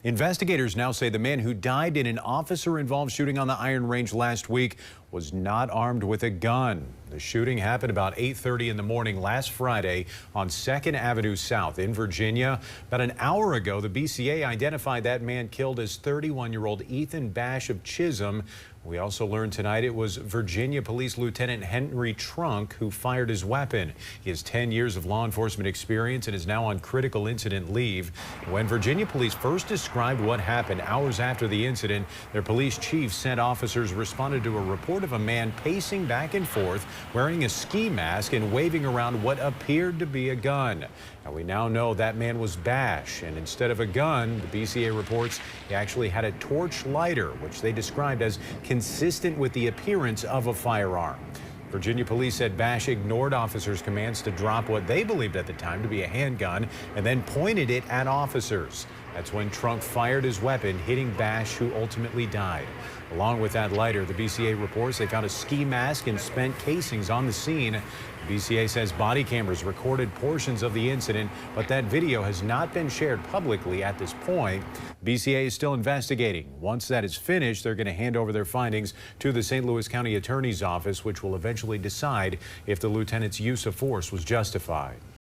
Investigators now say the man who died in an officer-involved shooting on the Iron Range last week was not armed with a gun. The shooting happened about 8:30 in the morning last Friday on 2nd Avenue South in Virginia. About an hour ago, the BCA identified that man killed as 31-year-old Ethan Bash of Chisholm. We also learned tonight it was Virginia Police Lieutenant Henry Trunk who fired his weapon. He has 10 years of law enforcement experience and is now on critical incident leave. When Virginia police first described what happened hours after the incident, their police chief said officers responded to a report of a man pacing back and forth wearing a ski mask and waving around what appeared to be a gun. Now, we now know that man was Bash, and instead of a gun, the BCA reports he actually had a torch lighter, which they described as consistent with the appearance of a firearm. Virginia police said Bash ignored officers' commands to drop what they believed at the time to be a handgun and then pointed it at officers. That's when Trunk fired his weapon, hitting Bash, who ultimately died. Along with that lighter, the BCA reports they found a ski mask and spent casings on the scene. The BCA says body cameras recorded portions of the incident, but that video has not been shared publicly at this point. BCA is still investigating. Once that is finished, they're going to hand over their findings to the St. Louis County Attorney's Office, which will eventually decide if the lieutenant's use of force was justified.